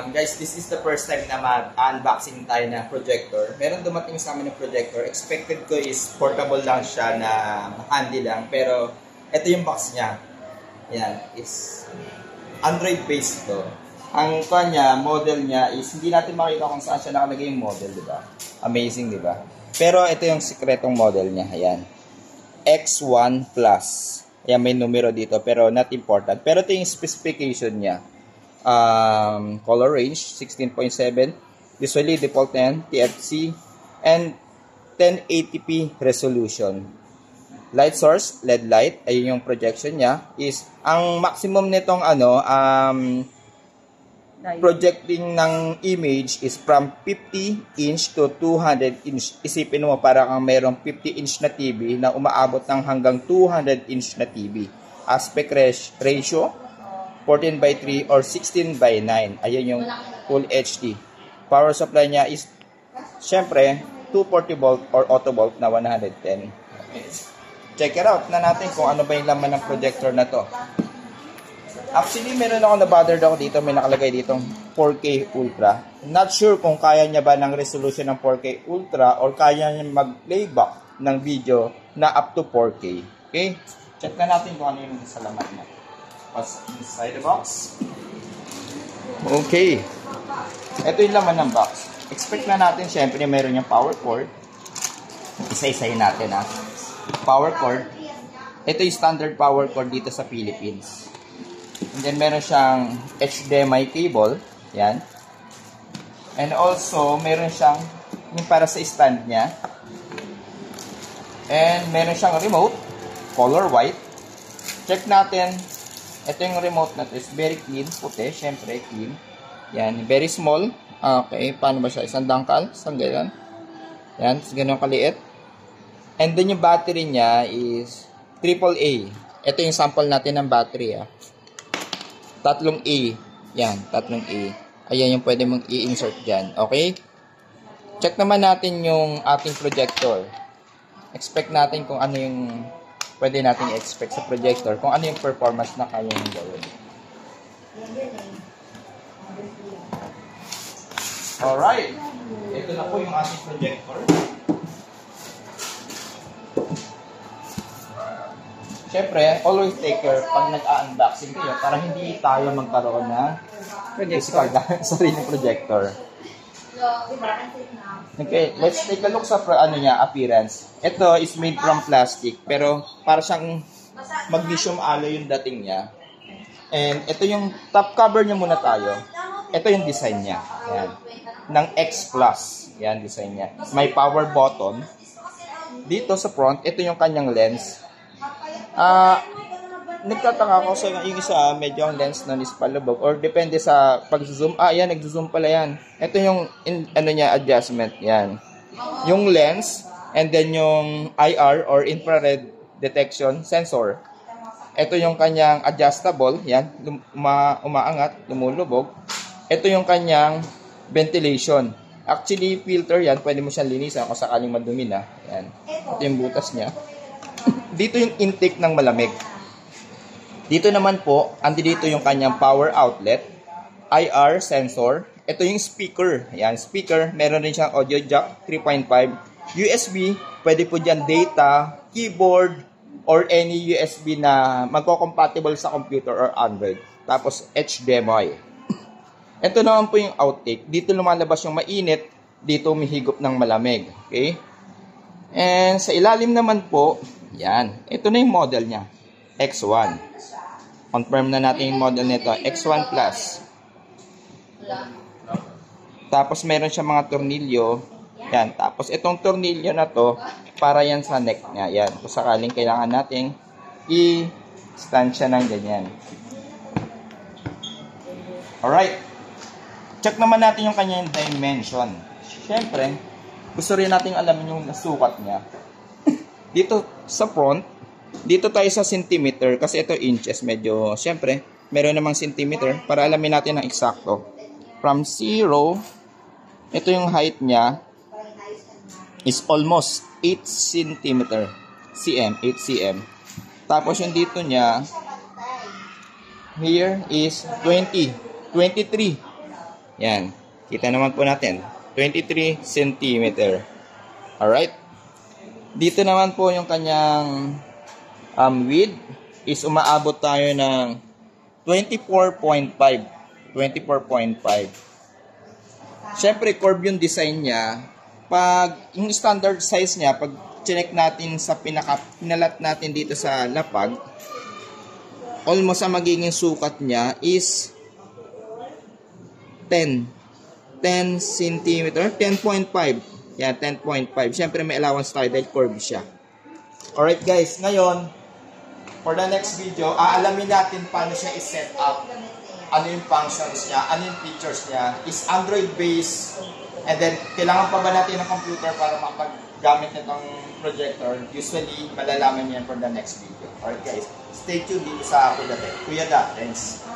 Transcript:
Guys, this is the first time na mag-unboxing tayo ng projector. Meron dumating sa amin ng projector. Expected ko is portable lang siya na handy lang. Pero ito yung box niya. Yan, is Android based to. Ang kanya, model niya is hindi natin makita kung saan siya nakalagay yung model, di ba? Amazing, di ba? Pero ito yung sikretong model niya. Ayan. X1 Plus. Ayan, may numero dito pero not important. Pero ito yung specification niya. Color range 16.7, visually default 10, TFC, and 1080p resolution. Light source, LED light, ayun yung projection niya. Is ang maximum nitong projecting ng image is from 50 inch to 200 inch. Isipin mo para kang mayroong 50 inch na TV na umaabot ng hanggang 200 inch na TV. Aspect ratio 14:3 or 16:9. Ayun yung full HD. Power supply niya is syempre 240 volt or auto volt na 110. Okay. Check it out na natin kung ano ba yung laman ng projector na to. Actually, meron ako na-bothered ako dito. May nakalagay ditong 4K Ultra. Not sure kung kaya niya ba ng resolution ng 4K Ultra or kaya niya mag-playback ng video na up to 4K. Okay? Check na natin kung ano yung sa laman niya. What's inside the box? Okay. Ito yung laman ng box. Expect na natin, syempre, meron yung power cord. Isa-isahin natin, ha. Power cord. Ito yung standard power cord dito sa Philippines. And then, meron siyang HDMI cable. Yan. And also, meron siyang yung para sa stand niya. And meron siyang remote. Color white. Check natin. Ito yung remote na to is very clean, puti, syempre clean. Yan, very small. Okay, paano ba siya? Isang dangkal, isang ganyan. Yan, ganyan kaliit. And then yung battery niya is AAA. Ito yung sample natin ng battery, ah. 3A. Yan, 3A. Ayan yung pwede mong i-insert dyan. Okay? Check naman natin yung ating projector. Expect natin kung ano yung pwede natin i-expect sa projector, kung ano yung performance na kaya nyo gawin. Alright. Ito na po yung ating projector. Siyempre, always take care pag nag-unboxing kayo para hindi tayo magkaroon ng physical sariling projector. Okay, let's take a look sa appearance. Ito is made from plastic pero para siyang magnesium alloy yung dating niya. And ito yung top cover niya muna tayo. Ito yung design niya. Ayan. Ng X Plus. Yan design niya. May power button. Dito sa front, ito yung kanyang lens. Nagtataka ako sa yung isa medyo ang lens nun is palubog or depende sa pag-zoom. Ayan, nag-zoom pala yan. Ito yung niya adjustment. Yan. Yung lens and then yung IR or infrared detection sensor. Ito yung kanyang adjustable. Yan. Umaangat, lumulubog. Ito yung kanyang ventilation. Actually, filter yan. Pwede mo siyang linisan kung sakaling madumi na. Yan. Ito yung butas niya. Dito yung intake ng malamig. Dito naman po, dito yung kanyang power outlet, IR sensor. Ito yung speaker. Ayan, speaker. Meron rin siyang audio jack 3.5. USB, pwede po dyan data, keyboard, or any USB na magko-compatible sa computer or Android. Tapos HDMI. Ito naman po yung outtake. Dito lumalabas yung mainit, dito umihigop ng malamig. Okay? And sa ilalim naman po, yan. Ito na yung model niya. X1. Confirm na natin yung model nito. X1 Plus. Tapos meron siya mga tornilyo. Yan. Tapos itong tornilyo na to, para yan sa neck niya. Yan. Kung sakaling kailangan natin i-stand siya ng ganyan. Alright. Check naman natin yung kanyang dimension. Siyempre, gusto rin natin alamin yung nasukat niya. Dito sa front, dito tayo sa centimeter kasi ito inches. Medyo, syempre, meron namang centimeter para alamin natin ang eksakto. From 0, ito yung height niya is almost 8 cm. 8 cm. Tapos yung dito niya, here is 23. Yan. Kita naman po natin. 23 cm. Alright. Dito naman po yung kanyang width is umaabot tayo ng 24.5. 24.5. Siyempre, curve yung design niya. Pag yung standard size niya, pag check natin sa pinalat natin dito sa lapag, almost ang magiging sukat niya is 10 cm, 10.5. Yan, 10.5. Siyempre, may allowance tayo dahil curve siya. Alright guys, ngayon, for the next video, aalamin natin paano siya i-set up. Ano yung functions niya, ano yung features niya. Is Android based, and then kailangan pa ba natin ng computer para makapaggamit nitong projector? Usually, malalaman yan for the next video. Alright guys, stay tuned dito sa Kuya Da. Thanks.